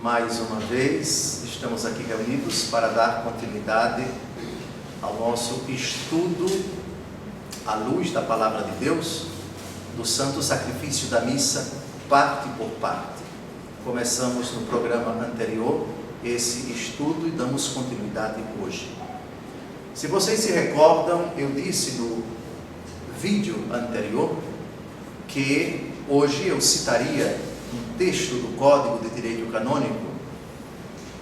Mais uma vez, estamos aqui reunidos para dar continuidade ao nosso estudo à luz da Palavra de Deus, do Santo Sacrifício da Missa, parte por parte. Começamos no programa anterior esse estudo e damos continuidade hoje. Se vocês se recordam, eu disse no vídeo anterior que hoje eu citaria um texto do Código de Direito Canônico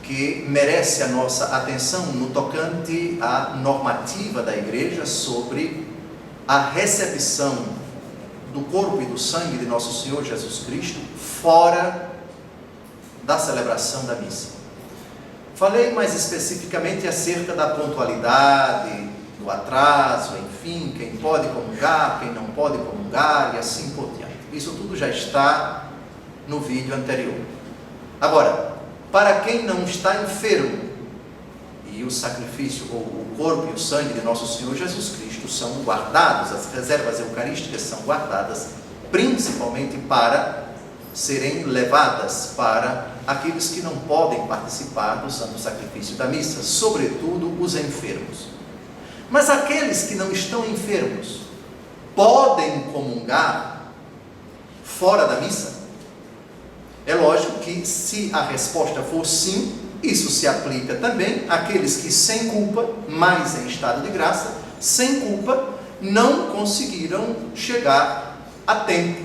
que merece a nossa atenção no tocante à normativa da Igreja sobre a recepção do corpo e do sangue de Nosso Senhor Jesus Cristo fora da celebração da missa. Falei mais especificamente acerca da pontualidade, do atraso, enfim, quem pode comungar, quem não pode comungar e assim por diante. Isso tudo já está no vídeo anterior. Agora, para quem não está enfermo, e o sacrifício, ou o corpo e o sangue de Nosso Senhor Jesus Cristo são guardados, as reservas eucarísticas são guardadas, principalmente para serem levadas para aqueles que não podem participar do santo sacrifício da missa, sobretudo os enfermos. Mas aqueles que não estão enfermos podem comungar fora da missa? É lógico que, se a resposta for sim, isso se aplica também àqueles que sem culpa, mas em estado de graça, sem culpa, não conseguiram chegar a tempo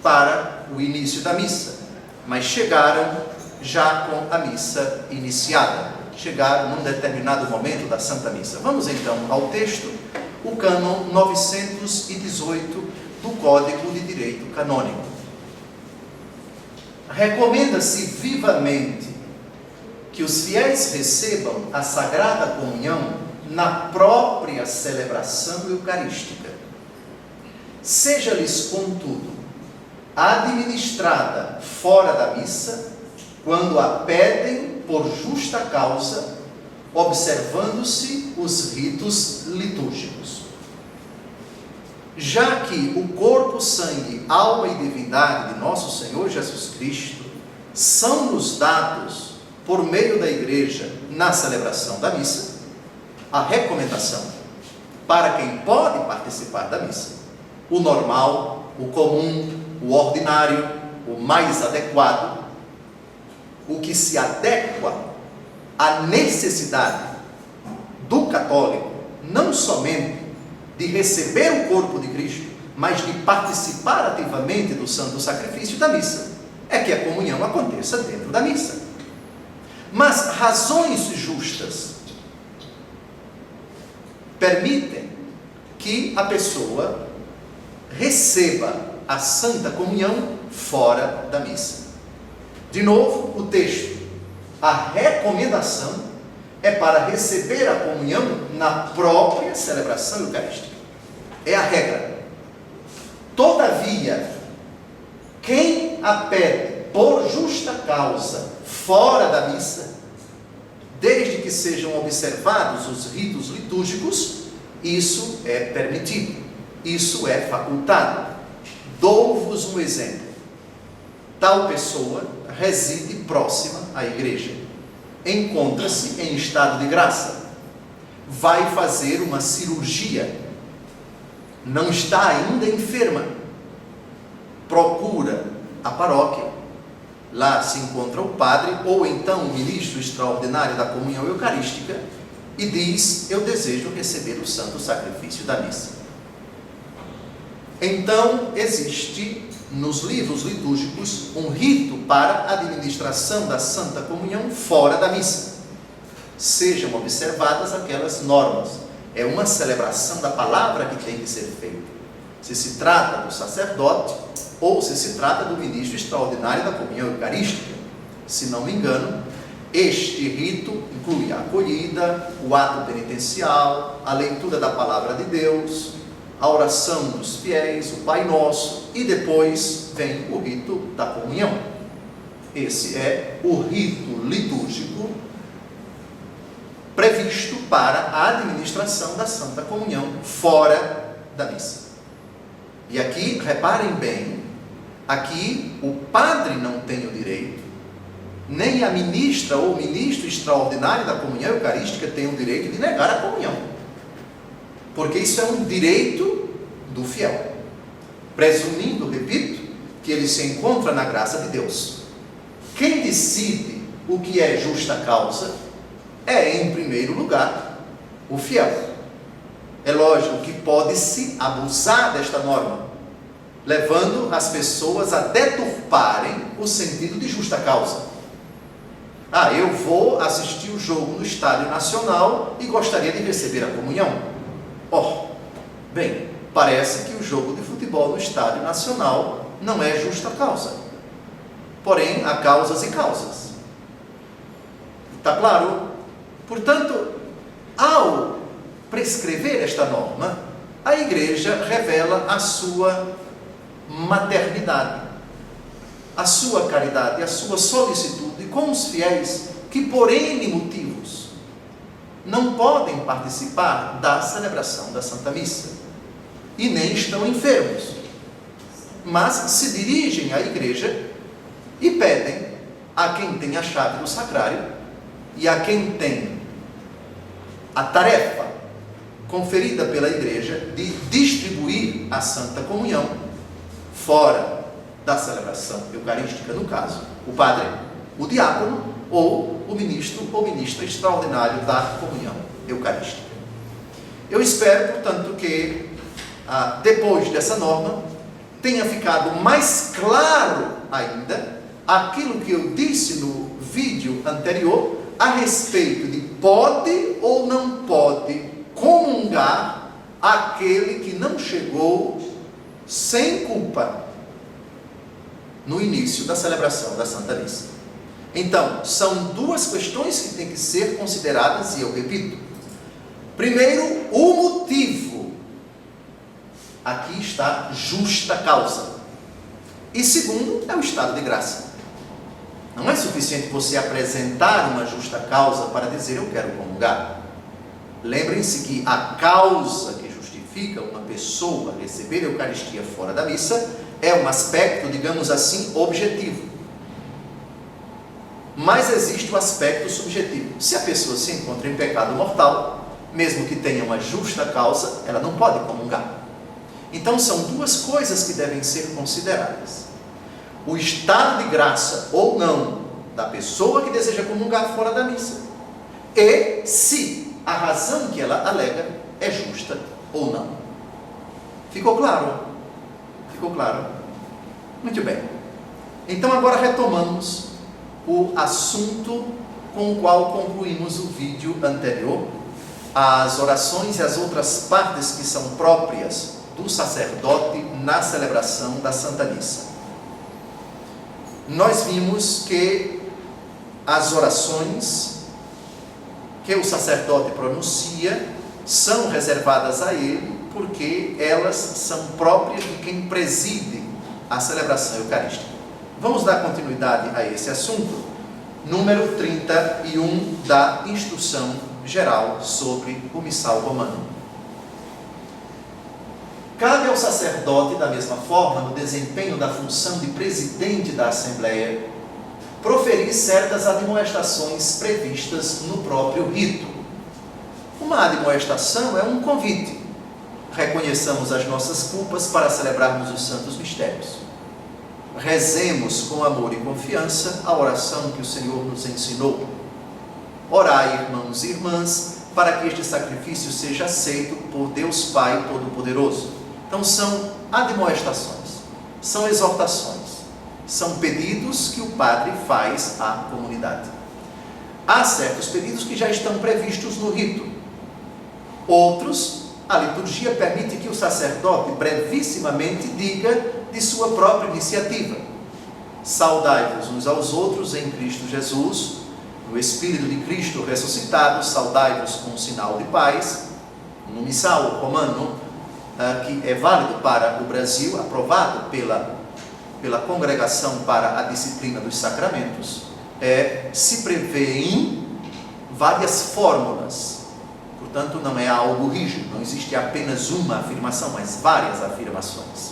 para o início da missa, mas chegaram já com a missa iniciada, chegaram num determinado momento da Santa Missa. Vamos então ao texto, o cânon 918 do Código de Direito Canônico. Recomenda-se vivamente que os fiéis recebam a Sagrada Comunhão na própria celebração eucarística. Seja-lhes, contudo, administrada fora da missa, quando a pedem por justa causa, observando-se os ritos litúrgicos. Já que o corpo, sangue, alma e divindade de Nosso Senhor Jesus Cristo são-nos dados por meio da Igreja na celebração da missa, a recomendação para quem pode participar da missa, o normal, o comum, o ordinário, o mais adequado, o que se adequa à necessidade do católico, não somente de receber o corpo de Cristo, mas de participar ativamente do santo sacrifício da missa, é que a comunhão aconteça dentro da missa. Mas razões justas permitem que a pessoa receba a Santa Comunhão fora da missa. De novo, o texto. A recomendação é para receber a comunhão na própria celebração eucarística. É a regra. Todavia, quem a pede por justa causa fora da missa, desde que sejam observados os ritos litúrgicos, isso é permitido, isso é facultado. Dou-vos um exemplo. Tal pessoa reside próxima à igreja, encontra-se em estado de graça, vai fazer uma cirurgia, não está ainda enferma, procura a paróquia, lá se encontra o padre, ou então o ministro extraordinário da comunhão eucarística, e diz: eu desejo receber o santo sacrifício da missa. Então, existe nos livros litúrgicos um rito para a administração da Santa Comunhão fora da missa. Sejam observadas aquelas normas. É uma celebração da palavra que tem que ser feita. Se se trata do sacerdote ou se se trata do ministro extraordinário da comunhão eucarística. Se não me engano, este rito inclui a acolhida, o ato penitencial, a leitura da palavra de Deus, a oração dos fiéis, o Pai Nosso, e depois vem o rito da comunhão. Esse é o rito litúrgico previsto para a administração da Santa Comunhão fora da missa. E aqui, reparem bem, aqui o padre não tem o direito, nem a ministra ou o ministro extraordinário da comunhão eucarística tem o direito de negar a comunhão, porque isso é um direito do fiel, presumindo, repito, que ele se encontra na graça de Deus. Quem decide o que é justa causa é, em primeiro lugar, o fiel. É lógico que pode-se abusar desta norma, levando as pessoas a deturparem o sentido de justa causa. Eu vou assistir o jogo no Estádio Nacional e gostaria de receber a comunhão. Bem, parece que o jogo de futebol no Estádio Nacional não é justa causa. Porém, há causas e causas. Está claro? Portanto, ao prescrever esta norma, a Igreja revela a sua maternidade, a sua caridade, a sua solicitude com os fiéis que, por N motivos, não podem participar da celebração da Santa Missa e nem estão enfermos, mas se dirigem à Igreja e pedem a quem tem a chave do sacrário e a quem tem a tarefa conferida pela Igreja de distribuir a Santa Comunhão fora da celebração eucarística, no caso, o padre, o diácono ou o ministro ou ministra extraordinário da comunhão eucarística. Eu espero, portanto, que depois dessa norma tenha ficado mais claro ainda aquilo que eu disse no vídeo anterior a respeito de pode ou não pode comungar aquele que não chegou sem culpa no início da celebração da Santa Missa. Então, são duas questões que têm que ser consideradas, e eu repito. Primeiro, o motivo. Aqui está justa causa. E segundo, é o estado de graça. Não é suficiente você apresentar uma justa causa para dizer eu quero comungar. Lembrem-se que a causa que justifica uma pessoa receber a Eucaristia fora da missa é um aspecto, digamos assim, objetivo. Mas existe o aspecto subjetivo. Se a pessoa se encontra em pecado mortal, mesmo que tenha uma justa causa, ela não pode comungar. Então são duas coisas que devem ser consideradas: o estado de graça ou não da pessoa que deseja comungar fora da missa, e se a razão que ela alega é justa ou não. Ficou claro? Ficou claro? Muito bem. Então agora retomamos o assunto com o qual concluímos o vídeo anterior, as orações e as outras partes que são próprias do sacerdote na celebração da Santa Missa. Nós vimos que as orações que o sacerdote pronuncia são reservadas a ele, porque elas são próprias de quem preside a celebração eucarística. Vamos dar continuidade a esse assunto, número 31 da Instrução Geral sobre o Missal Romano. Cabe ao sacerdote, da mesma forma, no desempenho da função de presidente da Assembleia, proferir certas admoestações previstas no próprio rito. Uma admoestação é um convite. Reconheçamos as nossas culpas para celebrarmos os santos mistérios. Rezemos com amor e confiança a oração que o Senhor nos ensinou. Orai, irmãos e irmãs, para que este sacrifício seja aceito por Deus Pai Todo-Poderoso. Então são admoestações, são exortações, são pedidos que o padre faz à comunidade. Há certos pedidos que já estão previstos no rito. Outros, a liturgia permite que o sacerdote brevissimamente diga de sua própria iniciativa. Saudai-vos uns aos outros em Cristo Jesus, no Espírito de Cristo ressuscitado, saudai-vos com um sinal de paz. No missal romano, que é válido para o Brasil, aprovado pela Congregação para a Disciplina dos Sacramentos, se prevêem várias fórmulas. Portanto, não é algo rígido, não existe apenas uma afirmação, mas várias afirmações.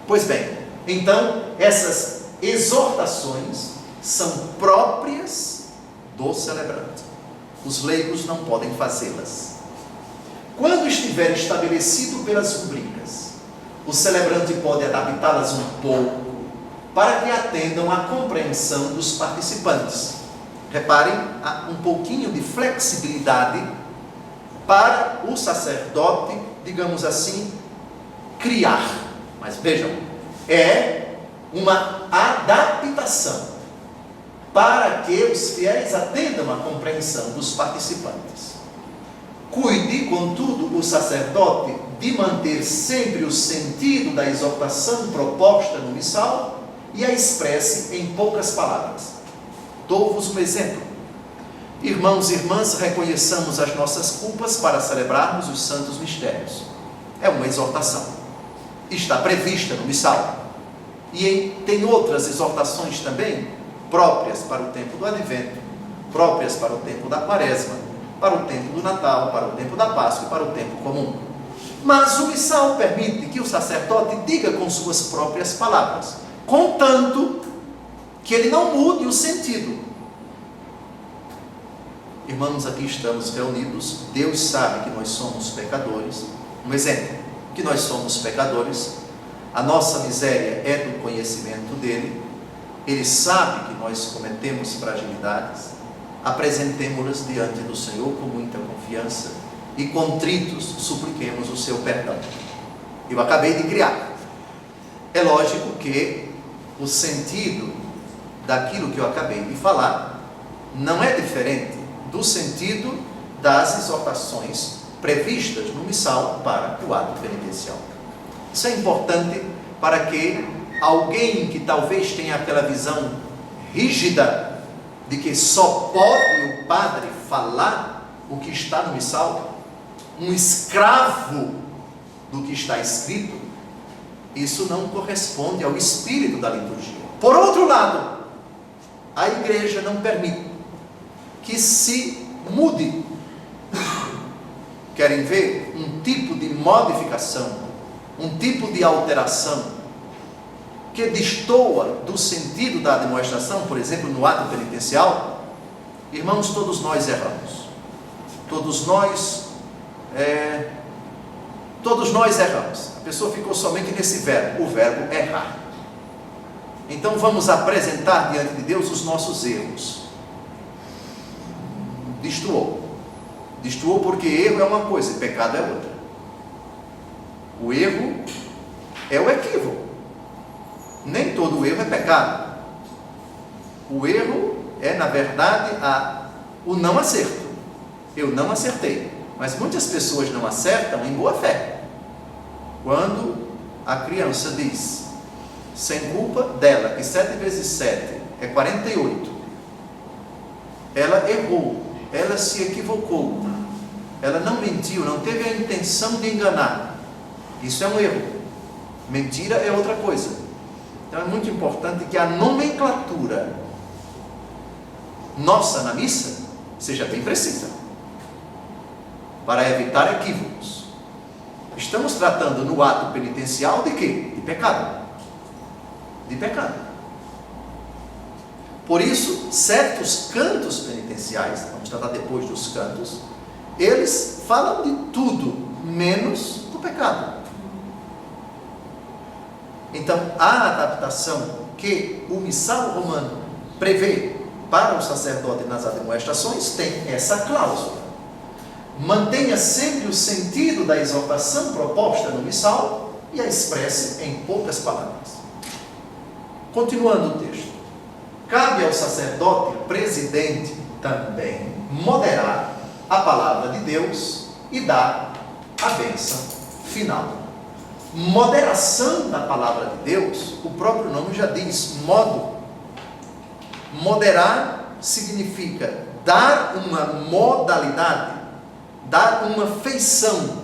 Pois bem, então, essas exortações são próprias do celebrante. Os leigos não podem fazê-las. Quando estiver estabelecido pelas rubricas, o celebrante pode adaptá-las um pouco para que atendam à compreensão dos participantes. Reparem, há um pouquinho de flexibilidade para o sacerdote, digamos assim, criar. Mas vejam, é uma adaptação para que os fiéis atendam à compreensão dos participantes. Cuide, contudo, o sacerdote de manter sempre o sentido da exortação proposta no missal e a expresse em poucas palavras. Dou-vos um exemplo. Irmãos e irmãs, reconheçamos as nossas culpas para celebrarmos os santos mistérios. É uma exortação. Está prevista no missal. E tem outras exortações também, próprias para o tempo do Advento, próprias para o tempo da Quaresma, para o tempo do Natal, para o tempo da Páscoa e para o tempo comum. Mas o missal permite que o sacerdote diga com suas próprias palavras, contanto que ele não mude o sentido. Irmãos, aqui estamos reunidos, Deus sabe que nós somos pecadores. Um exemplo, que nós somos pecadores, a nossa miséria é do conhecimento dele, ele sabe que nós cometemos fragilidades. Apresentemo-las diante do Senhor com muita confiança e contritos supliquemos o seu perdão. Eu acabei de criar. É lógico que o sentido daquilo que eu acabei de falar não é diferente do sentido das exortações previstas no missal para o ato penitencial. Isso é importante para que alguém que talvez tenha aquela visão rígida de que só pode o padre falar o que está no missal, um escravo do que está escrito, isso não corresponde ao espírito da liturgia. Por outro lado, a igreja não permite que se mude. Querem ver um tipo de modificação, um tipo de alteração que destoa do sentido da admoestação, por exemplo, no ato penitencial? Irmãos, todos nós erramos. Todos nós erramos. A pessoa ficou somente nesse verbo, o verbo errar. Então vamos apresentar diante de Deus os nossos erros. Destoou. Destoou porque erro é uma coisa e pecado é outra. O erro é o equívoco. Nem todo erro é pecado. O erro é, na verdade, o não acerto. Eu não acertei. Mas muitas pessoas não acertam em boa fé. Quando a criança diz, sem culpa dela, que 7 vezes 7 é 48, ela errou, ela se equivocou, ela não mentiu, não teve a intenção de enganar. Isso é um erro. Mentira é outra coisa. Então é muito importante que a nomenclatura nossa na missa seja bem precisa, para evitar equívocos. Estamos tratando no ato penitencial de quê? De pecado. De pecado. Por isso, certos cantos penitenciais, vamos tratar depois dos cantos, eles falam de tudo, menos do pecado. Então, a adaptação que o missal romano prevê para o sacerdote nas admoestações tem essa cláusula. Mantenha sempre o sentido da exortação proposta no missal e a expresse em poucas palavras. Continuando o texto. Cabe ao sacerdote presidente também moderar a palavra de Deus e dar a bênção final. Moderação da palavra de Deus, o próprio nome já diz, modo. Moderar significa dar uma modalidade, dar uma feição.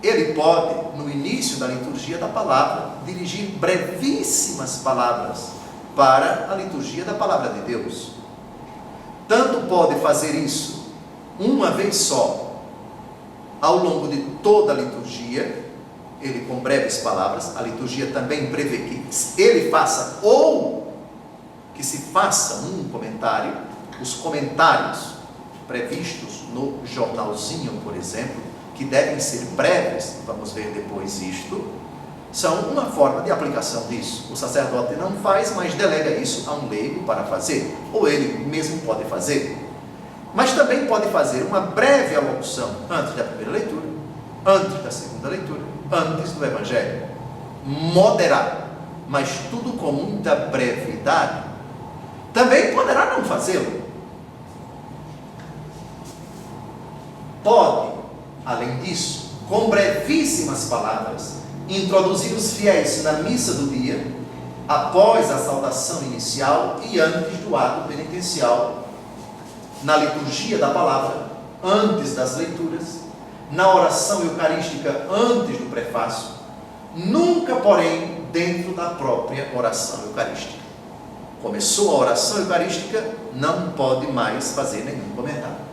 Ele pode, no início da liturgia da palavra, dirigir brevíssimas palavras para a liturgia da palavra de Deus. Tanto pode fazer isso uma vez só, ao longo de toda a liturgia, ele com breves palavras. A liturgia também prevê que ele faça ou que que se faça um comentário. Os comentários previstos no jornalzinho, por exemplo, que devem ser breves, vamos ver depois isto, são uma forma de aplicação disso. O sacerdote não faz, mas delega isso a um leigo para fazer, ou ele mesmo pode fazer. Mas também pode fazer uma breve alocução antes da primeira leitura, antes da segunda leitura, antes do Evangelho. Moderado, mas tudo com muita brevidade. Também poderá não fazê-lo. Pode, além disso, com brevíssimas palavras, introduzir os fiéis na missa do dia, após a saudação inicial e antes do ato penitencial, na liturgia da palavra, antes das leituras, na oração eucarística, antes do prefácio, nunca, porém, dentro da própria oração eucarística. Começou a oração eucarística, não pode mais fazer nenhum comentário.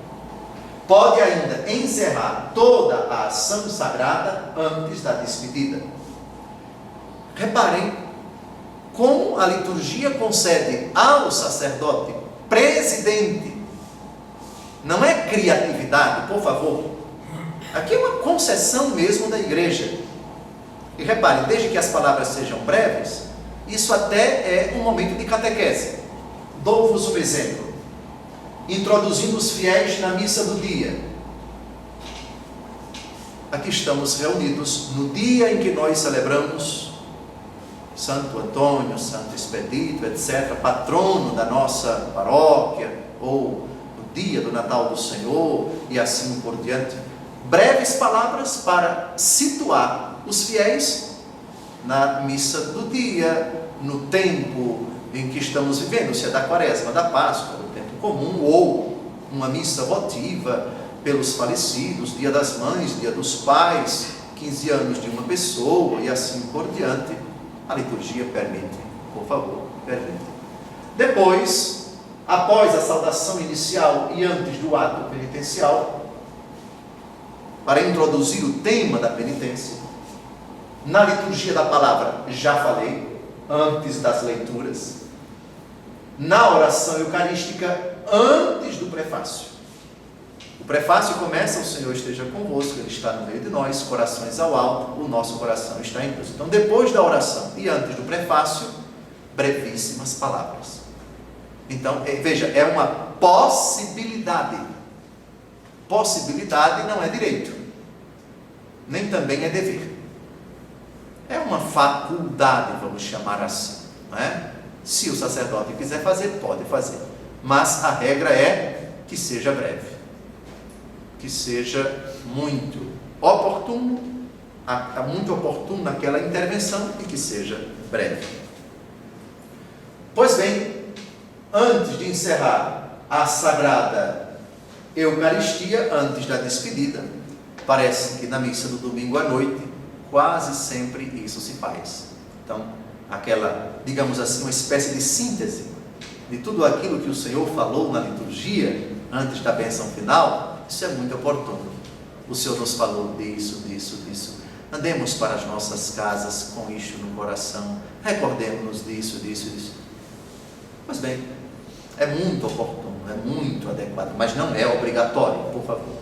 Pode ainda encerrar toda a ação sagrada antes da despedida. Reparem como a liturgia concede ao sacerdote presidente. Não é criatividade, por favor. Aqui é uma concessão mesmo da igreja. E reparem, desde que as palavras sejam breves, isso até é um momento de catequese. Dou-vos um exemplo. Introduzindo os fiéis na missa do dia. Aqui estamos reunidos no dia em que nós celebramos Santo Antônio, Santo Expedito, etc., patrono da nossa paróquia, ou o dia do Natal do Senhor, e assim por diante. Breves palavras para situar os fiéis na missa do dia, no tempo em que estamos vivendo, se é da Quaresma, da Páscoa, do tempo comum, ou uma missa votiva pelos falecidos, Dia das Mães, Dia dos Pais, 15 anos de uma pessoa, e assim por diante. A liturgia permite, por favor, permite. Depois, após a saudação inicial e antes do ato penitencial, para introduzir o tema da penitência, na liturgia da palavra, já falei, antes das leituras, na oração eucarística, antes do prefácio. O prefácio começa: o Senhor esteja convosco, Ele está no meio de nós, corações ao alto, o nosso coração está em Deus. Então, depois da oração e antes do prefácio, brevíssimas palavras. Então, veja, é uma possibilidade. Possibilidade não é direito, nem também é dever. É uma faculdade, vamos chamar assim, não é? Se o sacerdote quiser fazer, pode fazer. Mas a regra é que seja breve, que seja muito oportuno, muito oportuno naquela intervenção, e que seja breve. Pois bem, antes de encerrar a Sagrada Eucaristia, antes da despedida, parece que na missa do domingo à noite, quase sempre isso se faz. Então, aquela, digamos assim, uma espécie de síntese de tudo aquilo que o Senhor falou na liturgia, antes da bênção final, isso é muito oportuno. O Senhor nos falou disso. Andemos para as nossas casas com isto no coração, recordemos-nos disso. Pois bem, é muito oportuno, é muito adequado, mas não é obrigatório, por favor.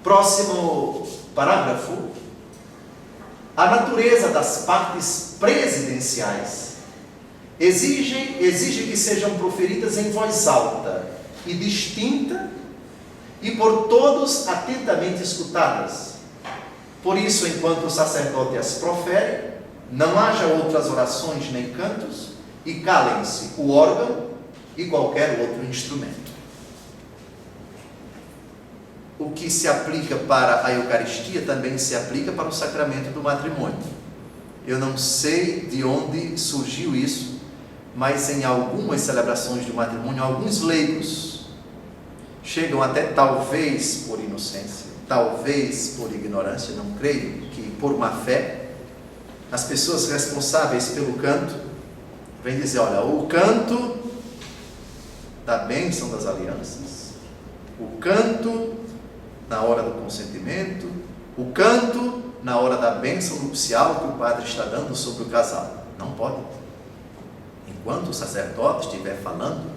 Próximo parágrafo. A natureza das partes presidenciais exige que sejam proferidas em voz alta e distinta e por todos atentamente escutadas. Por isso, enquanto o sacerdote as profere, não haja outras orações nem cantos, e calem-se o órgão e qualquer outro instrumento. O que se aplica para a Eucaristia também se aplica para o sacramento do matrimônio. Eu não sei de onde surgiu isso, mas em algumas celebrações do matrimônio, alguns leigos chegam até, talvez por inocência, talvez por ignorância, não creio que por má fé, as pessoas responsáveis pelo canto vêm dizer: olha, o canto da bênção das alianças, o canto na hora do consentimento, o canto na hora da bênção nupcial que o padre está dando sobre o casal. Não pode. enquanto o sacerdote estiver falando,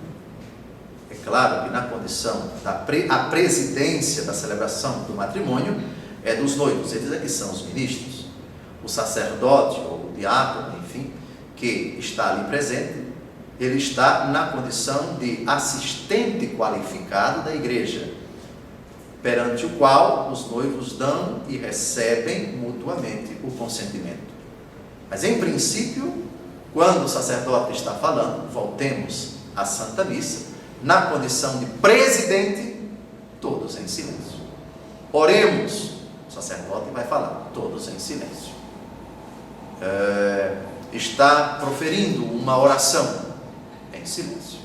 é claro que na condição a presidência da celebração do matrimônio é dos noivos, eles aqui são os ministros. O sacerdote ou o diácono, enfim, que está ali presente, ele está na condição de assistente qualificado da igreja, perante o qual os noivos dão e recebem mutuamente o consentimento. Mas em princípio, quando o sacerdote está falando, voltemos à Santa Missa, na condição de presidente, todos em silêncio. Oremos, o sacerdote vai falar, todos em silêncio. Está proferindo uma oração, em silêncio.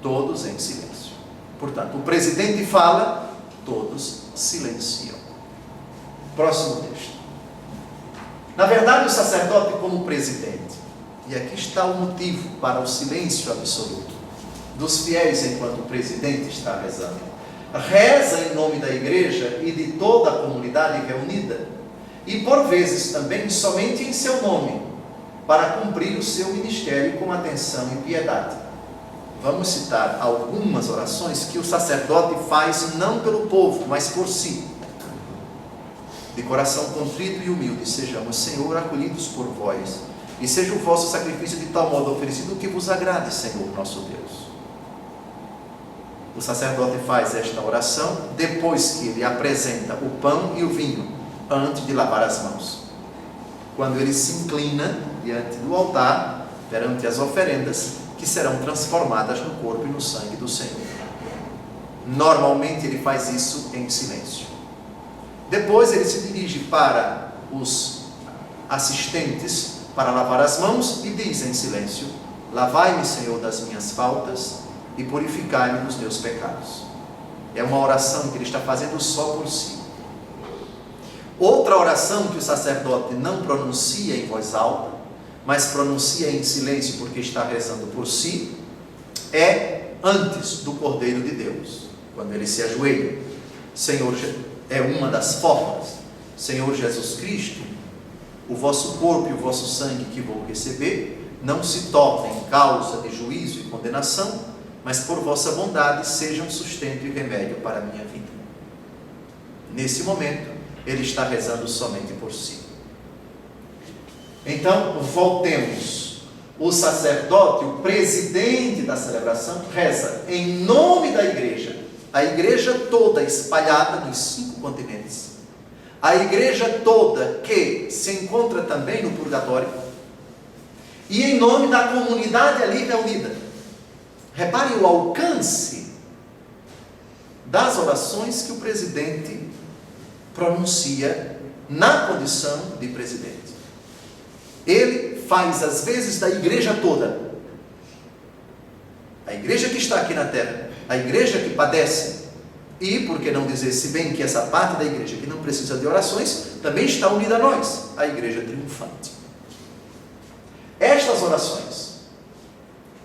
Todos em silêncio. Portanto, o presidente fala, todos silenciam. Próximo texto. Na verdade, o sacerdote como presidente, e aqui está o motivo para o silêncio absoluto dos fiéis enquanto o presidente está rezando, reza em nome da igreja e de toda a comunidade reunida, e por vezes também somente em seu nome, para cumprir o seu ministério com atenção e piedade. Vamos citar algumas orações que o sacerdote faz não pelo povo, mas por si. De coração contrito e humilde, sejamos, Senhor, acolhidos por vós, e seja o vosso sacrifício de tal modo oferecido que vos agrade, Senhor, nosso Deus. O sacerdote faz esta oração depois que ele apresenta o pão e o vinho, antes de lavar as mãos. Quando ele se inclina diante do altar, perante as oferendas, que serão transformadas no corpo e no sangue do Senhor. Normalmente ele faz isso em silêncio. Depois ele se dirige para os assistentes para lavar as mãos e diz em silêncio: lavai-me, Senhor, das minhas faltas e purificai-me dos meus pecados. É uma oração que ele está fazendo só por si. Outra oração que o sacerdote não pronuncia em voz alta, mas pronuncia em silêncio porque está rezando por si, é antes do Cordeiro de Deus, quando ele se ajoelha. Senhor, é uma das formas. Senhor Jesus Cristo, o vosso corpo e o vosso sangue que vou receber não se tornem causa de juízo e condenação, mas por vossa bondade sejam sustento e remédio para a minha vida. Nesse momento, ele está rezando somente por si. Então, voltemos. O sacerdote, o presidente da celebração, reza em nome da igreja, a igreja toda espalhada nos 5 continentes, a igreja toda que se encontra também no purgatório, e em nome da comunidade ali reunida. Repare o alcance das orações que o presidente pronuncia na condição de presidente. Ele faz às vezes da igreja toda, a igreja que está aqui na terra, a igreja que padece, e por que não dizer, se bem que essa parte da igreja que não precisa de orações, também está unida a nós, a igreja triunfante. Estas orações,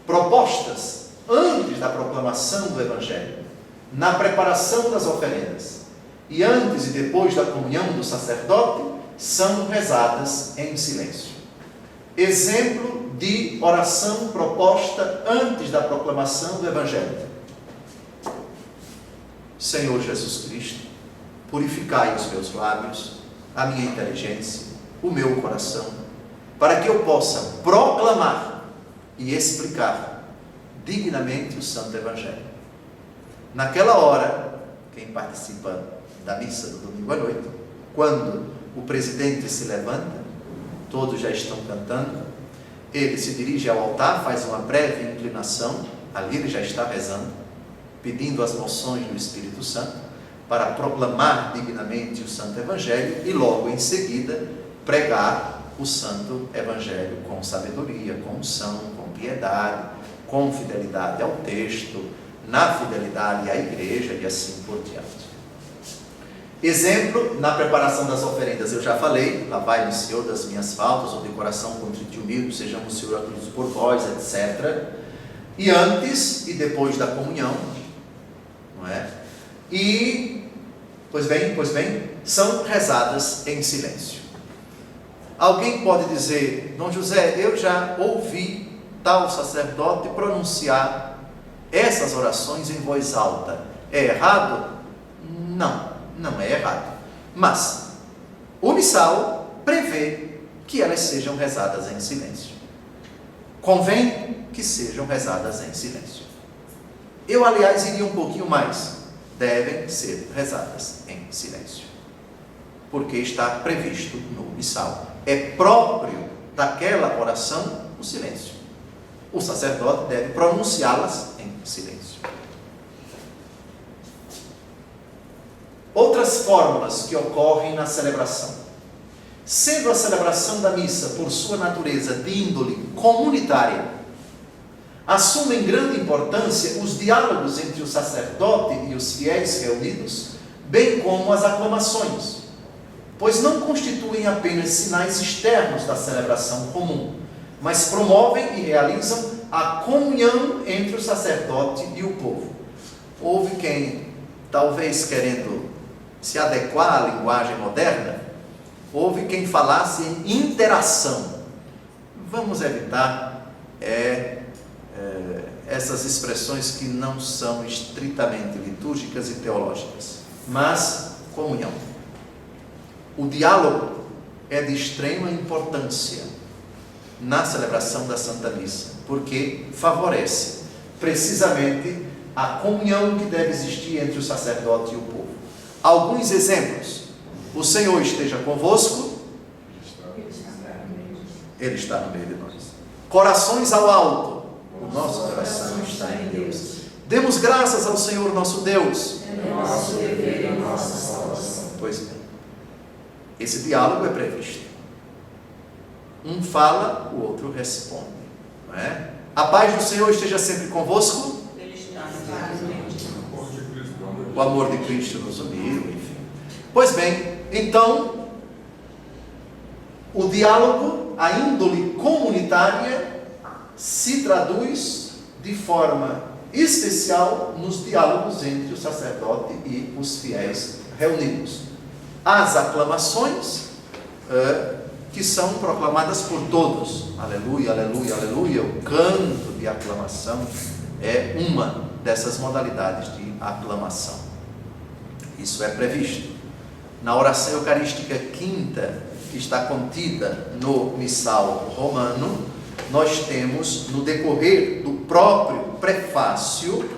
propostas antes da proclamação do Evangelho, na preparação das oferendas, e antes e depois da comunhão do sacerdote, são rezadas em silêncio. Exemplo de oração proposta antes da proclamação do Evangelho. Senhor Jesus Cristo, purificai os meus lábios, a minha inteligência, o meu coração, para que eu possa proclamar e explicar dignamente o Santo Evangelho. Naquela hora, quem participa da missa do domingo à noite, quando o presidente se levanta, todos já estão cantando, ele se dirige ao altar, faz uma breve inclinação, ali ele já está rezando, pedindo as moções do Espírito Santo, para proclamar dignamente o Santo Evangelho e logo em seguida pregar o Santo Evangelho com sabedoria, com unção, com piedade, com fidelidade ao texto, na fidelidade à igreja e assim por diante. Exemplo, na preparação das oferendas, eu já falei, lavai-me, Senhor, das minhas faltas, ou de coração contrito e humilde, sejamos, Senhor, acolhidos por vós, etc. E antes e depois da comunhão, não é? E, pois bem, são rezadas em silêncio. Alguém pode dizer: Dom José, eu já ouvi tal sacerdote pronunciar essas orações em voz alta. É errado? Não, não é errado. Mas o missal prevê que elas sejam rezadas em silêncio. Convém que sejam rezadas em silêncio. Eu, aliás, iria um pouquinho mais. Devem ser rezadas em silêncio. Porque está previsto no missal. É próprio daquela oração o silêncio. O sacerdote deve pronunciá-las em silêncio. Outras fórmulas que ocorrem na celebração. Sendo a celebração da missa, por sua natureza de índole comunitária, assumem grande importância os diálogos entre o sacerdote e os fiéis reunidos, bem como as aclamações, pois não constituem apenas sinais externos da celebração comum, mas promovem e realizam a comunhão entre o sacerdote e o povo. Houve quem, talvez querendo se adequar à linguagem moderna, houve quem falasse em interação. Vamos evitar essas expressões que não são estritamente litúrgicas e teológicas, mas comunhão. O diálogo é de extrema importância na celebração da Santa Missa, porque favorece precisamente a comunhão que deve existir entre o sacerdote e o povo. Alguns exemplos: o Senhor esteja convosco, Ele está no meio de nós. Corações ao alto, o nosso coração está em Deus. Demos graças ao Senhor nosso Deus. É nosso dever e a nossa salvação. Pois bem, esse diálogo é previsto. Um fala, o outro responde, não é? A paz do Senhor esteja sempre convosco. Ele está no O amor de Cristo nos uniu, enfim. Pois bem, então, o diálogo, a índole comunitária, se traduz de forma especial nos diálogos entre o sacerdote e os fiéis reunidos. As aclamações, que são proclamadas por todos. Aleluia, aleluia, aleluia. O canto de aclamação é uma dessas modalidades de aclamação. Isso é previsto na oração eucarística quinta, que está contida no missal romano. Nós temos, no decorrer do próprio prefácio,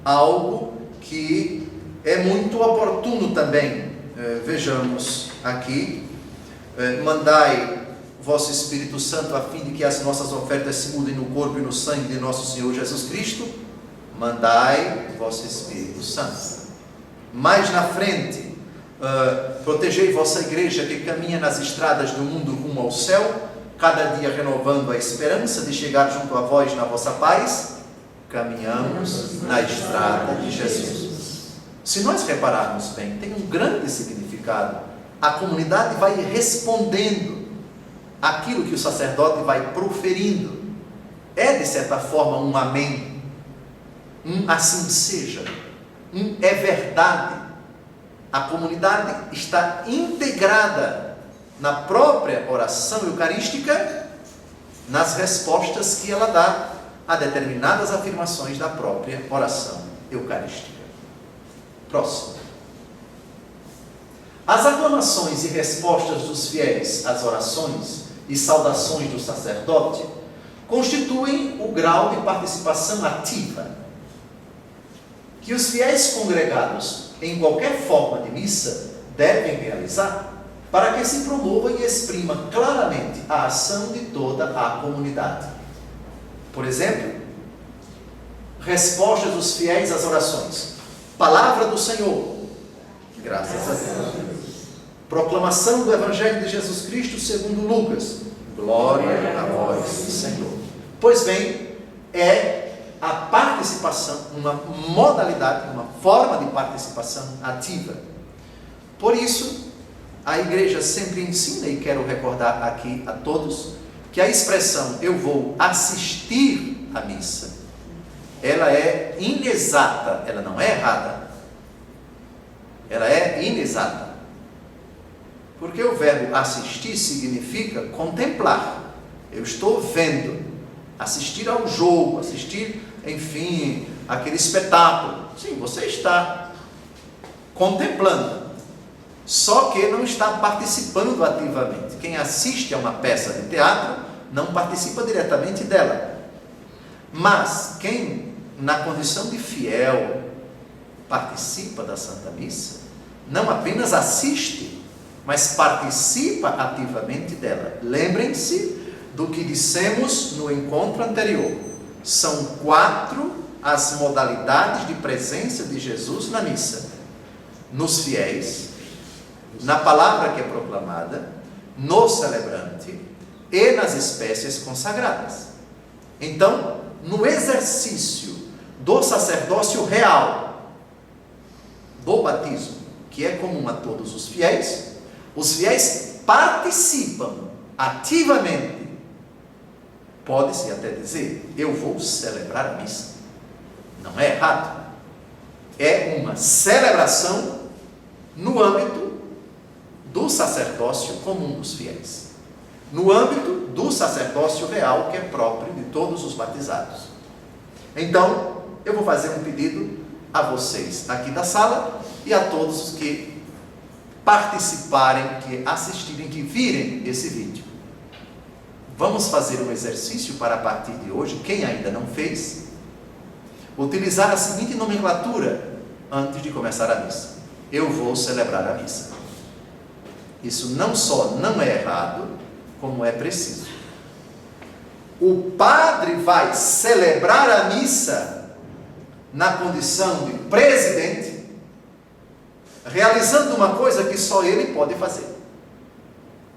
algo que é muito oportuno também. Vejamos aqui: mandai vosso Espírito Santo a fim de que as nossas ofertas se mudem no corpo e no sangue de nosso Senhor Jesus Cristo. Mandai vosso Espírito Santo. Mais na frente, protegei vossa igreja que caminha nas estradas do mundo rumo ao céu, cada dia renovando a esperança de chegar junto a vós na vossa paz. Caminhamos na estrada de Jesus. Se nós repararmos bem, tem um grande significado. A comunidade vai respondendo aquilo que o sacerdote vai proferindo. É, de certa forma, um amém, um assim seja, um é verdade. A comunidade está integrada na própria oração eucarística, nas respostas que ela dá a determinadas afirmações da própria oração eucarística. Próximo. As aclamações e respostas dos fiéis às orações e saudações do sacerdote constituem o grau de participação ativa que os fiéis congregados em qualquer forma de missa devem realizar para que se promova e exprima claramente a ação de toda a comunidade. Por exemplo, respostas dos fiéis às orações: palavra do Senhor, graças a Deus. Proclamação do Evangelho de Jesus Cristo segundo Lucas, glória a vós, Senhor. Pois bem, é a participação, uma modalidade, uma forma de participação ativa. Por isso, a igreja sempre ensina, e quero recordar aqui a todos, que a expressão eu vou assistir à missa, ela é inexata, ela não é errada, ela é inexata. Porque o verbo assistir significa contemplar. Eu estou vendo, assistir ao jogo, assistir, enfim, aquele espetáculo. Sim, você está contemplando, só que não está participando ativamente. Quem assiste a uma peça de teatro não participa diretamente dela, mas quem, na condição de fiel, participa da Santa Missa, não apenas assiste, mas participa ativamente dela. Lembrem-se do que dissemos no encontro anterior. São 4 as modalidades de presença de Jesus na missa: nos fiéis, na palavra que é proclamada, no celebrante e nas espécies consagradas. Então, no exercício do sacerdócio real do batismo, que é comum a todos os fiéis participam ativamente. Pode-se até dizer: eu vou celebrar a missa. Não é errado. É uma celebração no âmbito do sacerdócio comum dos fiéis, no âmbito do sacerdócio real, que é próprio de todos os batizados. Então, eu vou fazer um pedido a vocês aqui da sala e a todos os que participarem, que assistirem, que virem esse vídeo. Vamos fazer um exercício para, a partir de hoje, quem ainda não fez, utilizar a seguinte nomenclatura antes de começar a missa: eu vou celebrar a missa. Isso não só não é errado, como é preciso. O padre vai celebrar a missa na condição de presidente, realizando uma coisa que só ele pode fazer.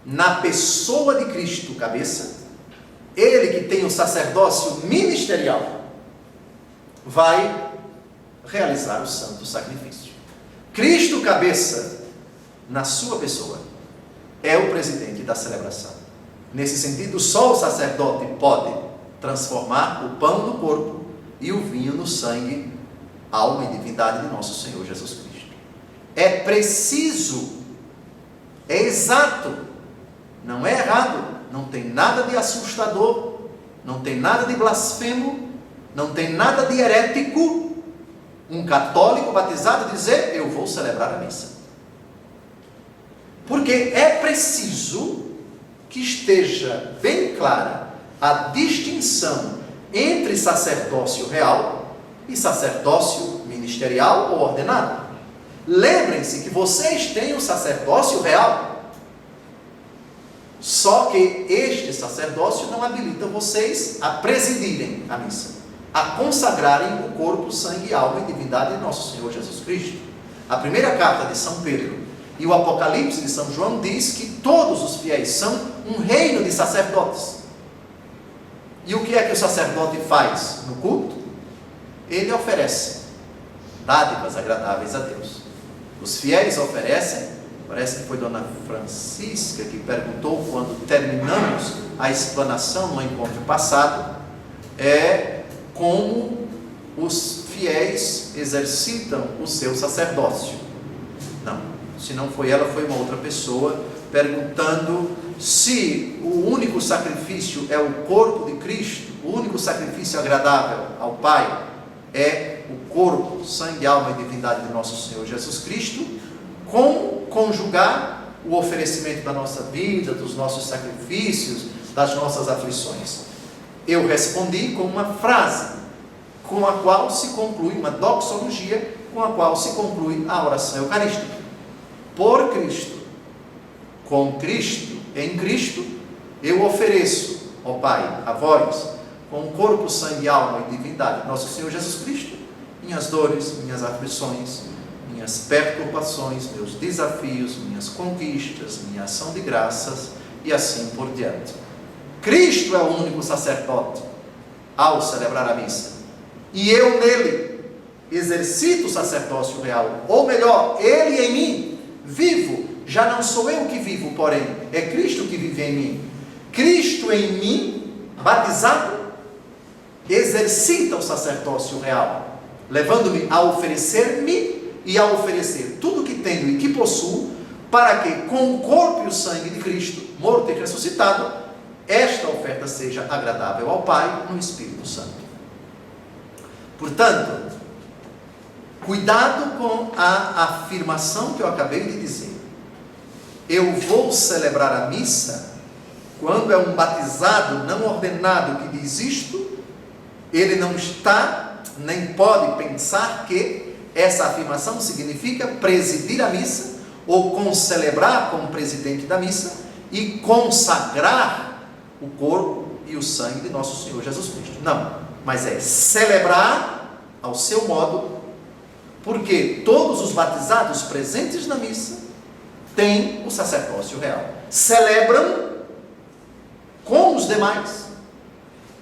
Na pessoa de Cristo, cabeça, ele que tem o sacerdócio ministerial, vai realizar o santo sacrifício. Cristo, cabeça, na sua pessoa, é o presidente da celebração. Nesse sentido, só o sacerdote pode transformar o pão no corpo e o vinho no sangue, alma e divindade de nosso Senhor Jesus Cristo. É preciso, é exato, não é errado, não tem nada de assustador, não tem nada de blasfemo, não tem nada de herético um católico batizado dizer: eu vou celebrar a missa. Porque é preciso que esteja bem clara a distinção entre sacerdócio real e sacerdócio ministerial ou ordenado. Lembrem-se que vocês têm o sacerdócio real, só que este sacerdócio não habilita vocês a presidirem a missa, a consagrarem o corpo, sangue, alma e divindade de nosso Senhor Jesus Cristo. A primeira carta de São Pedro e o Apocalipse de São João diz que todos os fiéis são um reino de sacerdotes. E o que é que o sacerdote faz no culto? Ele oferece dádivas agradáveis a Deus. Os fiéis oferecem, parece que foi Dona Francisca que perguntou quando terminamos a explanação no encontro passado, como os fiéis exercitam o seu sacerdócio. Não, se não foi ela, foi uma outra pessoa, perguntando se o único sacrifício é o corpo de Cristo, o único sacrifício agradável ao Pai é o corpo, sangue, alma e divindade de nosso Senhor Jesus Cristo, como conjugar o oferecimento da nossa vida, dos nossos sacrifícios, das nossas aflições. Eu respondi com uma frase, com a qual se conclui uma doxologia, com a qual se conclui a oração eucarística. Por Cristo, com Cristo, em Cristo, eu ofereço, ó Pai, a vós, com o corpo, sangue, alma e divindade de nosso Senhor Jesus Cristo, minhas dores, minhas aflições, minhas perturbações, meus desafios, minhas conquistas, minha ação de graças e assim por diante. Cristo é o único sacerdote ao celebrar a missa, e eu nele exercito o sacerdócio real, ou melhor, ele em mim, vivo. Já não sou eu que vivo, porém, é Cristo que vive em mim. Cristo em mim, batizado, exercita o sacerdócio real, levando-me a oferecer-me e a oferecer tudo que tenho e que possuo, para que com o corpo e o sangue de Cristo, morto e ressuscitado, esta oferta seja agradável ao Pai no Espírito Santo. Portanto, cuidado com a afirmação que eu acabei de dizer. Eu vou celebrar a missa. Quando é um batizado não ordenado que diz isto, ele não está, nem pode pensar que essa afirmação significa presidir a missa, ou concelebrar como presidente da missa, e consagrar o corpo e o sangue de nosso Senhor Jesus Cristo. Não, mas é celebrar ao seu modo, porque todos os batizados presentes na missa têm o sacerdócio real. Celebram com os demais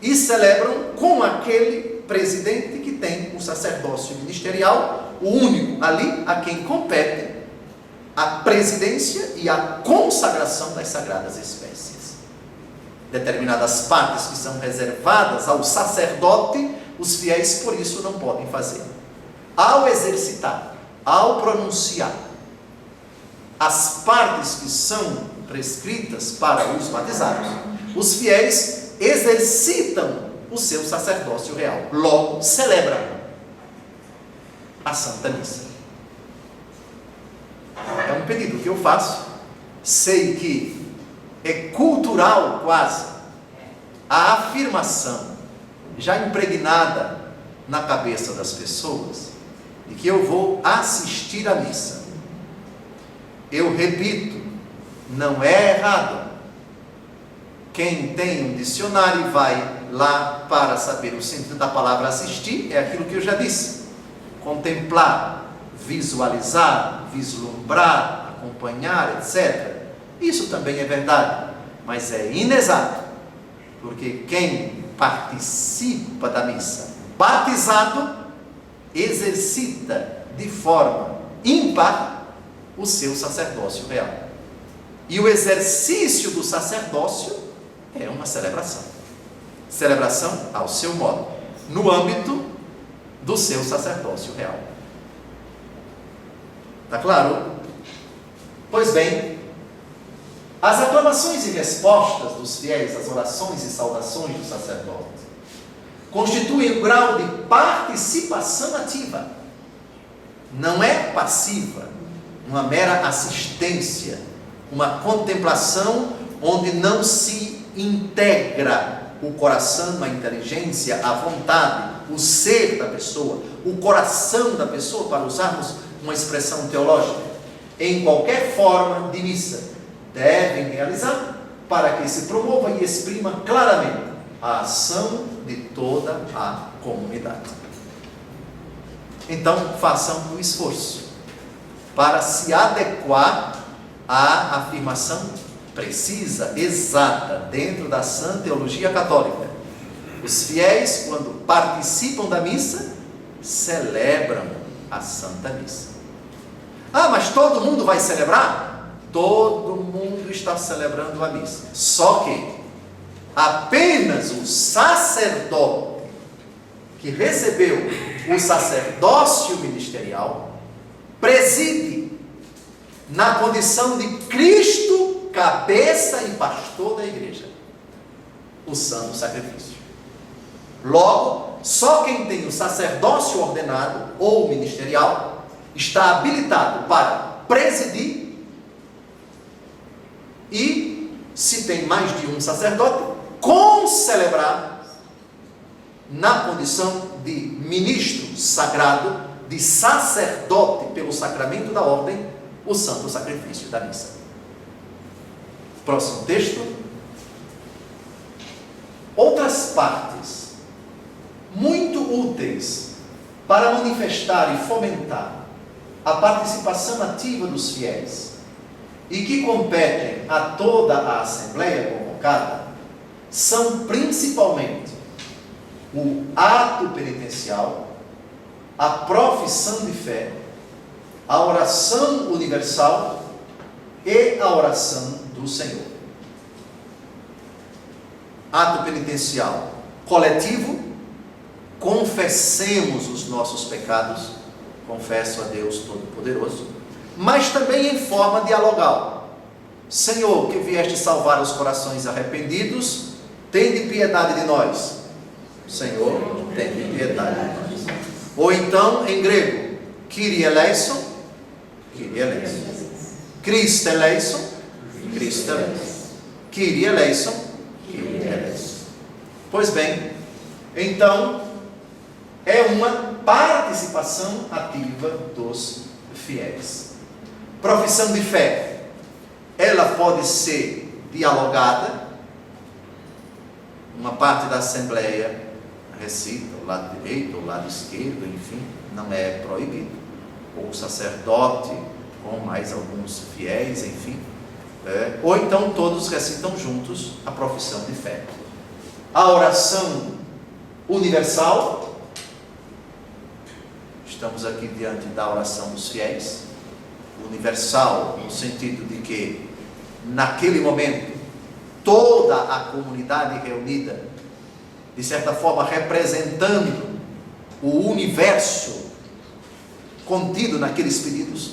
e celebram com aquele presidente que tem o sacerdócio ministerial, o único ali a quem compete a presidência e a consagração das sagradas espécies. Determinadas partes que são reservadas ao sacerdote, os fiéis por isso não podem fazer. Ao exercitar, ao pronunciar as partes que são prescritas para os batizados, os fiéis exercitam o seu sacerdócio real, logo celebram a Santa Missa. É um pedido que eu faço, sei que é cultural quase a afirmação já impregnada na cabeça das pessoas de que eu vou assistir à missa. Eu repito, não é errado. Quem tem um dicionário e vai lá para saber o sentido da palavra assistir, é aquilo que eu já disse: contemplar, visualizar, vislumbrar, acompanhar, etc. Isso também é verdade, mas é inexato, porque quem participa da missa batizado exercita de forma ímpar o seu sacerdócio real. E o exercício do sacerdócio é uma celebração. Celebração ao seu modo, no âmbito do seu sacerdócio real. Está claro? Pois bem, as aclamações e respostas dos fiéis às orações e saudações do sacerdote constituem um grau de participação ativa. Não é passiva, uma mera assistência, uma contemplação onde não se integra o coração, a inteligência, a vontade, o ser da pessoa, o coração da pessoa, para usarmos uma expressão teológica. Em qualquer forma de missa, devem realizar para que se promova e exprima claramente a ação de toda a comunidade. Então, façam o esforço para se adequar à afirmação precisa, exata, dentro da sã teologia católica. Os fiéis, quando participam da missa, celebram a Santa Missa. Ah, mas todo mundo vai celebrar? Todo mundo está celebrando a missa. Só que apenas o sacerdote que recebeu o sacerdócio ministerial preside na condição de Cristo, cabeça e pastor da igreja, o santo sacrifício. Logo, só quem tem o sacerdócio ordenado ou ministerial está habilitado para presidir, e se tem mais de um sacerdote, concelebrar na condição de ministro sagrado, de sacerdote pelo sacramento da ordem, o santo sacrifício da missa. Próximo texto. Outras partes muito úteis para manifestar e fomentar a participação ativa dos fiéis e que competem a toda a Assembleia convocada são principalmente o ato penitencial, a profissão de fé, a oração universal e a oração do Senhor. Ato penitencial coletivo: confessemos os nossos pecados, confesso a Deus Todo-Poderoso, mas também em forma dialogal. Senhor, que vieste salvar os corações arrependidos, tende piedade de nós. Senhor, tende piedade de nós. Ou então, em grego, Kyrie eleison, Kyrie eleison. Christe eleison, Christe eleison. Kyrie eleison, Kyrie eleison. Pois bem, então, é uma participação ativa dos fiéis. Profissão de fé, ela pode ser dialogada. Uma parte da assembleia recita o lado direito, o lado esquerdo, enfim, não é proibido. Ou o sacerdote, com mais alguns fiéis, enfim. Ou então todos recitam juntos a profissão de fé. A oração universal, estamos aqui diante da oração dos fiéis. Universal, no sentido de que, naquele momento, toda a comunidade reunida, de certa forma representando o universo contido naqueles pedidos,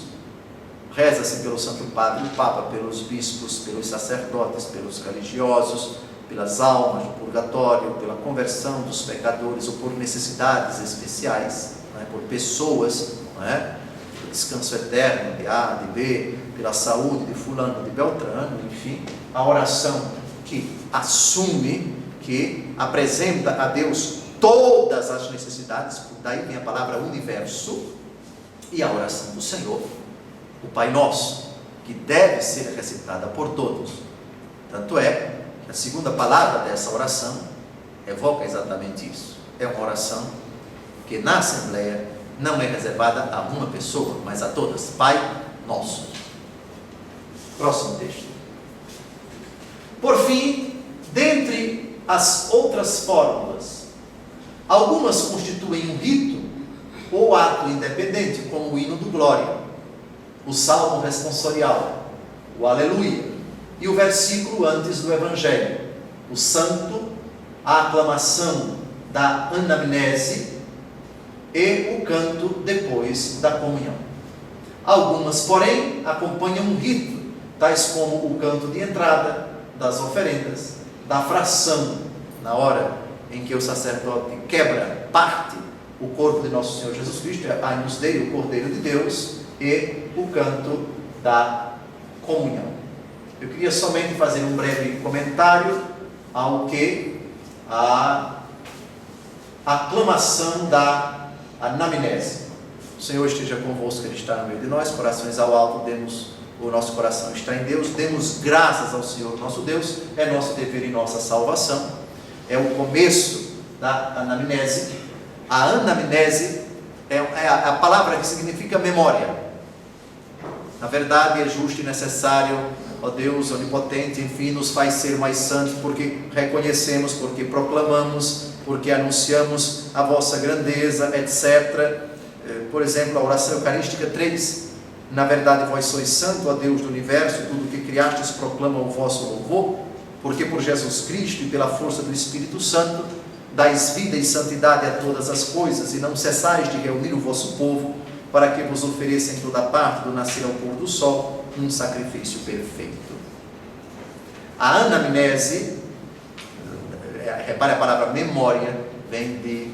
reza-se pelo Santo Padre, o Papa, pelos bispos, pelos sacerdotes, pelos religiosos, pelas almas do purgatório, pela conversão dos pecadores ou por necessidades especiais, por pessoas, pelo descanso eterno de A, de B, pela saúde de fulano, de Beltrano, enfim, a oração que assume, que apresenta a Deus todas as necessidades, daí vem a palavra universo, e a oração do Senhor, o Pai Nosso, que deve ser recitada por todos. Tanto é que a segunda palavra dessa oração evoca exatamente isso. É uma oração que na Assembleia não é reservada a uma pessoa, mas a todas. Pai Nosso. Próximo texto. Por fim, dentre as outras fórmulas, algumas constituem um rito ou ato independente, como o hino do Glória, o salmo responsorial, o Aleluia, e o versículo antes do Evangelho, o Santo, a aclamação da anamnese e o canto depois da comunhão. Algumas, porém, acompanham um rito, tais como o canto de entrada das oferendas, da fração, na hora em que o sacerdote quebra, parte o corpo de nosso Senhor Jesus Cristo, nos dei o Cordeiro de Deus, e o canto da comunhão. Eu queria somente fazer um breve comentário ao que a aclamação da anamnese. O Senhor esteja convosco, Ele está no meio de nós, corações ao alto, o nosso coração está em Deus, demos graças ao Senhor nosso Deus, é nosso dever e nossa salvação. É o começo da anamnese. A anamnese é a palavra que significa memória. Na verdade, é justo e necessário, ó Deus onipotente, enfim, nos faz ser mais santos, porque reconhecemos, porque proclamamos, porque anunciamos a vossa grandeza, etc. Por exemplo, a oração eucarística 3. Na verdade, vós sois santo, ó Deus do universo, tudo o que criastes proclama o vosso louvor, porque por Jesus Cristo e pela força do Espírito Santo, dais vida e santidade a todas as coisas, e não cessais de reunir o vosso povo, para que vos ofereça em toda parte, do nascer ao pôr do sol, um sacrifício perfeito. A anamnese, repare a palavra memória, vem de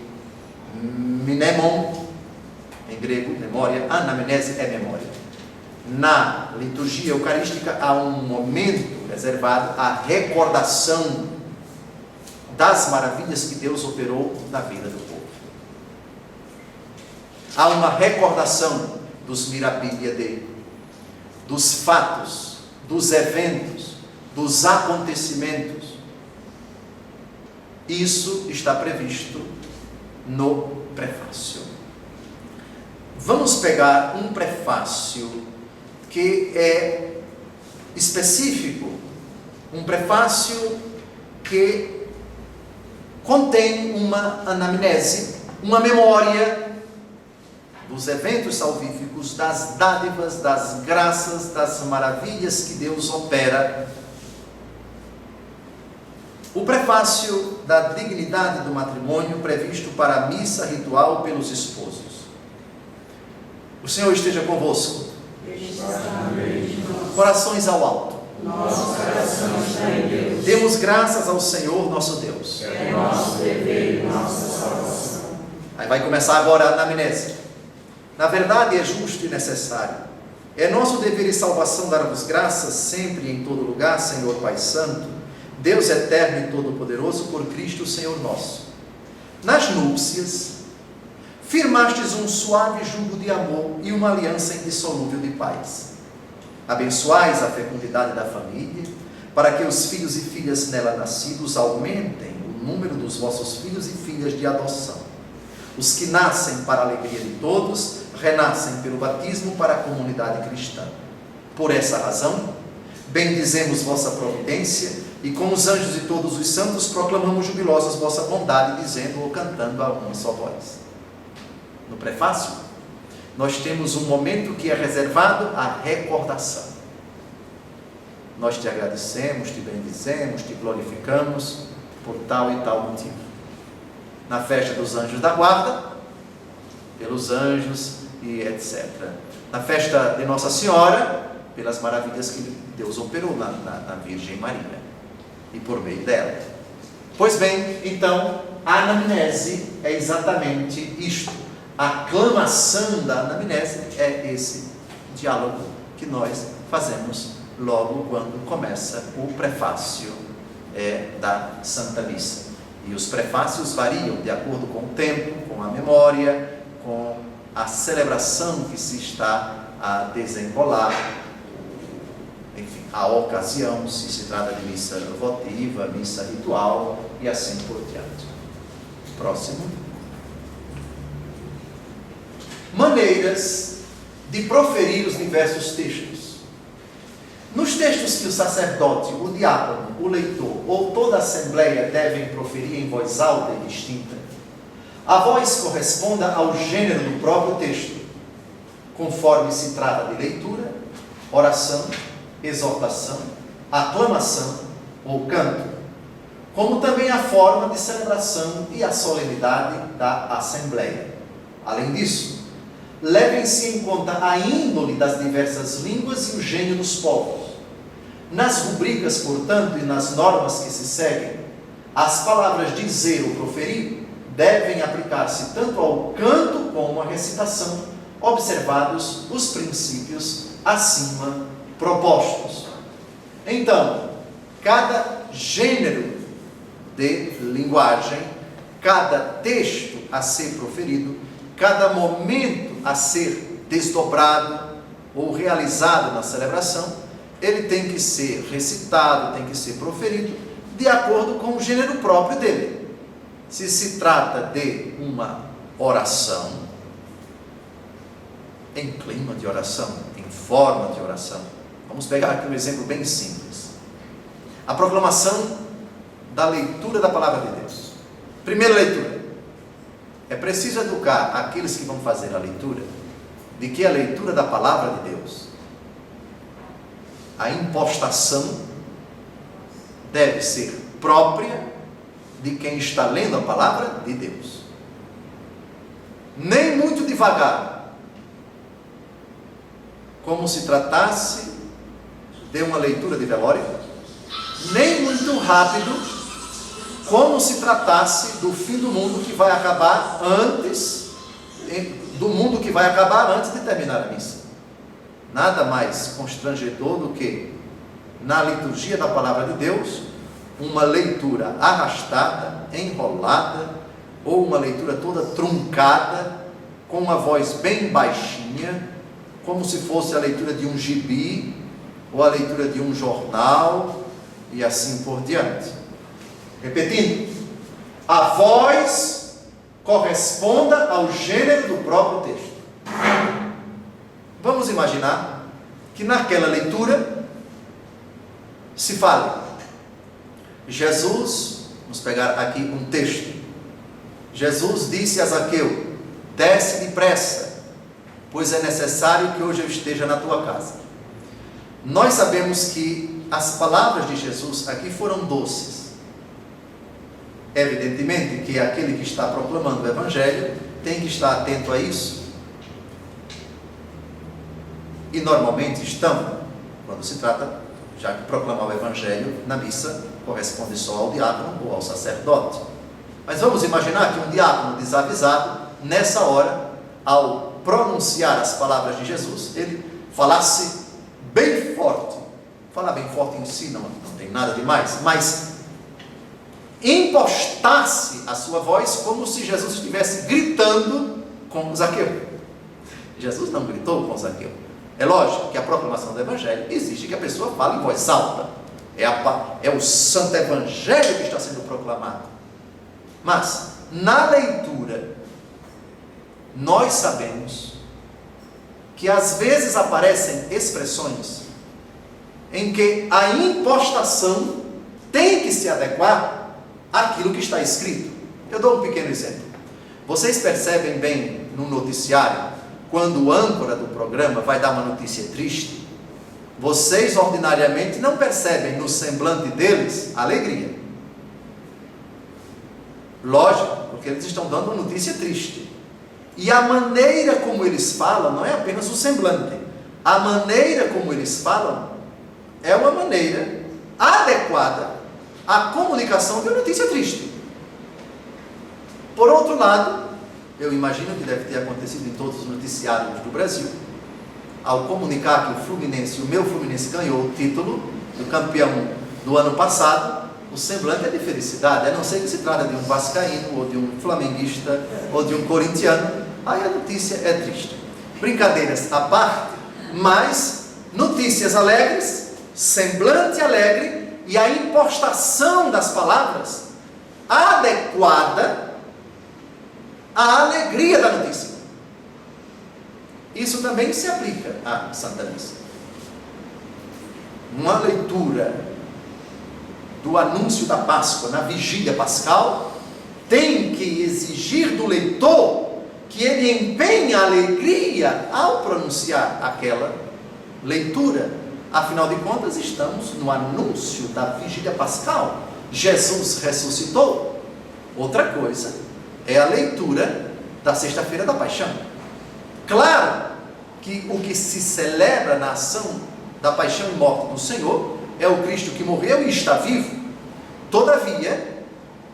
mnemon, em grego, memória. Anamnese é memória. Na liturgia eucarística há um momento reservado à recordação das maravilhas que Deus operou na vida do povo. Há uma recordação dos mirabilia dele, dos fatos, dos eventos, dos acontecimentos. Isso está previsto no prefácio. Vamos pegar um prefácio que é específico, um prefácio que contém uma anamnese, uma memória dos eventos salvíficos, das dádivas, das graças, das maravilhas que Deus opera. O prefácio da dignidade do matrimônio previsto para a missa ritual pelos esposos. O Senhor esteja convosco. Corações ao alto. Nosso coração está em Deus. Demos graças ao Senhor nosso Deus. É nosso dever e nossa salvação. Aí vai começar agora a anamnese. Na verdade é justo e necessário. É nosso dever e salvação dar-vos graças sempre e em todo lugar, Senhor Pai Santo, Deus eterno e todo-poderoso, por Cristo Senhor nosso. Nas núpcias, firmastes um suave jugo de amor e uma aliança indissolúvel de paz. Abençoais a fecundidade da família, para que os filhos e filhas nela nascidos aumentem o número dos vossos filhos e filhas de adoção. Os que nascem para a alegria de todos, renascem pelo batismo para a comunidade cristã. Por essa razão, bendizemos vossa providência e com os anjos e todos os santos proclamamos jubilosos vossa bondade, dizendo ou cantando a uma só voz. No prefácio, nós temos um momento que é reservado à recordação. Nós te agradecemos, te bendizemos, te glorificamos por tal e tal motivo. Na festa dos anjos da guarda, pelos anjos e etc. Na festa de Nossa Senhora, pelas maravilhas que Deus operou na Virgem Maria e por meio dela. Pois bem, então, a anamnese é exatamente isto. A aclamação da anamnese é esse diálogo que nós fazemos logo quando começa o prefácio da Santa Missa. E os prefácios variam de acordo com o tempo, com a memória, com a celebração que se está a desenrolar, enfim, a ocasião, se trata de missa votiva, missa ritual e assim por diante. Próximo. Maneiras de proferir os diversos textos. Nos textos que o sacerdote, o diácono, o leitor ou toda a assembleia devem proferir em voz alta e distinta, a voz corresponda ao gênero do próprio texto, conforme se trata de leitura, oração, exortação, aclamação ou canto, como também a forma de celebração e a solenidade da assembleia. Além disso, levem-se em conta a índole das diversas línguas e o gênio dos povos. Nas rubricas, portanto, e nas normas que se seguem, as palavras dizer ou proferir devem aplicar-se tanto ao canto como à recitação, observados os princípios acima propostos. Então, cada gênero de linguagem, cada texto a ser proferido, cada momento a ser desdobrado ou realizado na celebração, ele tem que ser recitado, tem que ser proferido de acordo com o gênero próprio dele. Se trata de uma oração, em clima de oração, em forma de oração, vamos pegar aqui um exemplo bem simples. A proclamação da leitura da palavra de Deus. Primeira leitura. É preciso educar aqueles que vão fazer a leitura de que a leitura da palavra de Deus, a impostação deve ser própria de quem está lendo a palavra de Deus. Nem muito devagar, como se tratasse de uma leitura de velório, nem muito rápido, como se tratasse do fim do mundo que vai acabar antes de terminar a missa. Nada mais constrangedor do que, na liturgia da palavra de Deus, uma leitura arrastada, enrolada, ou uma leitura toda truncada, com uma voz bem baixinha, como se fosse a leitura de um gibi, ou a leitura de um jornal, e assim por diante. Repetindo, a voz corresponda ao gênero do próprio texto. Vamos imaginar que naquela leitura se fale: Jesus, vamos pegar aqui um texto. Jesus disse a Zaqueu: desce depressa, pois é necessário que hoje eu esteja na tua casa. Nós sabemos que as palavras de Jesus aqui foram doces. Evidentemente que aquele que está proclamando o Evangelho tem que estar atento a isso. E normalmente estão, quando se trata já que proclamar o Evangelho na missa corresponde só ao diácono ou ao sacerdote. Mas vamos imaginar que um diácono desavisado, nessa hora, ao pronunciar as palavras de Jesus, ele falasse bem forte. Falar bem forte em si não tem nada demais, mas impostasse a sua voz como se Jesus estivesse gritando com Zaqueu. Jesus não gritou com Zaqueu. É lógico que a proclamação do Evangelho exige que a pessoa fale em voz alta. É o Santo Evangelho que está sendo proclamado. Mas, na leitura, nós sabemos que às vezes aparecem expressões em que a impostação tem que se adequar àquilo que está escrito. Eu dou um pequeno exemplo. Vocês percebem bem no noticiário, quando o âncora do programa vai dar uma notícia triste, vocês ordinariamente não percebem no semblante deles alegria. Lógico, porque eles estão dando uma notícia triste. E a maneira como eles falam não é apenas o semblante. A maneira como eles falam é uma maneira adequada à comunicação de uma notícia triste. Por outro lado, eu imagino que deve ter acontecido em todos os noticiários do Brasil, ao comunicar que o meu Fluminense ganhou o título do campeão do ano passado, o semblante é de felicidade, a não ser que se trata de um vascaíno, ou de um flamenguista, ou de um corintiano, aí a notícia é triste. Brincadeiras à parte, mas notícias alegres, semblante alegre, e a impostação das palavras adequada à alegria da notícia. Isso também se aplica à Santa Missa. Uma leitura do anúncio da Páscoa na vigília pascal tem que exigir do leitor que ele empenhe a alegria ao pronunciar aquela leitura. Afinal de contas, estamos no anúncio da vigília pascal. Jesus ressuscitou. Outra coisa é a leitura da sexta-feira da paixão. Claro que o que se celebra na ação da paixão e morte do Senhor é o Cristo que morreu e está vivo. Todavia,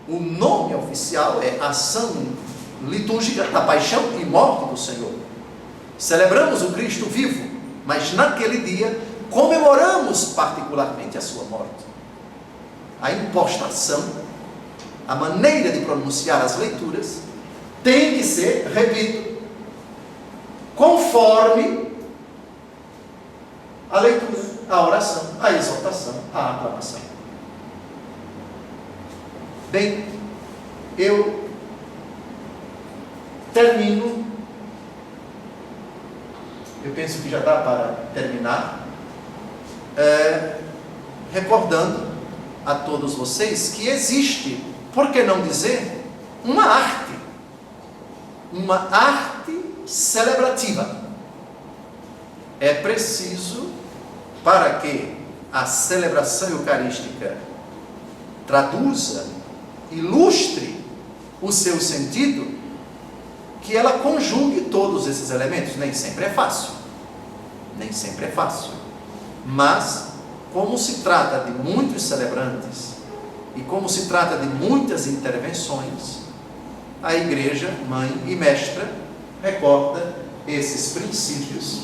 o nome oficial é ação litúrgica da paixão e morte do Senhor. Celebramos o Cristo vivo, mas naquele dia comemoramos particularmente a sua morte. A impostação, a maneira de pronunciar as leituras, tem que ser, repito, conforme a leitura, a oração, a exortação, a aclamação. Bem, eu termino, eu penso que já dá para terminar, recordando a todos vocês que existe, por que não dizer, uma arte celebrativa. É preciso, para que a celebração eucarística traduza, ilustre o seu sentido, que ela conjugue todos esses elementos. Nem sempre é fácil, mas como se trata de muitos celebrantes e como se trata de muitas intervenções, a Igreja, mãe e mestra, recorda esses princípios.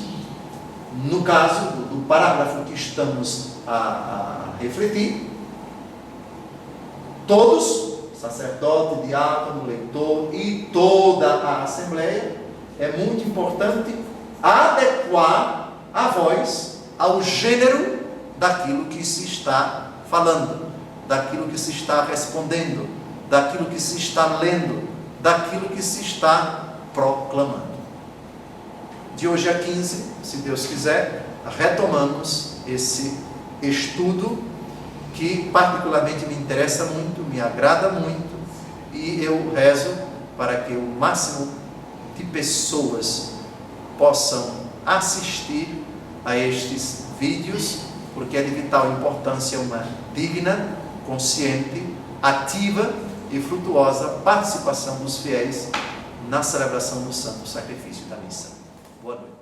No caso do parágrafo que estamos a refletir, todos, sacerdote, diácono, leitor e toda a Assembleia, é muito importante adequar a voz ao gênero daquilo que se está falando, daquilo que se está respondendo, daquilo que se está lendo, daquilo que se está proclamando. De hoje a 15, se Deus quiser, retomamos esse estudo que particularmente me interessa muito, me agrada muito, e eu rezo para que o máximo de pessoas possam assistir a estes vídeos, porque é de vital importância uma digna, consciente, ativa e frutuosa participação dos fiéis na celebração do Santo Sacrifício da Missa. Boa noite.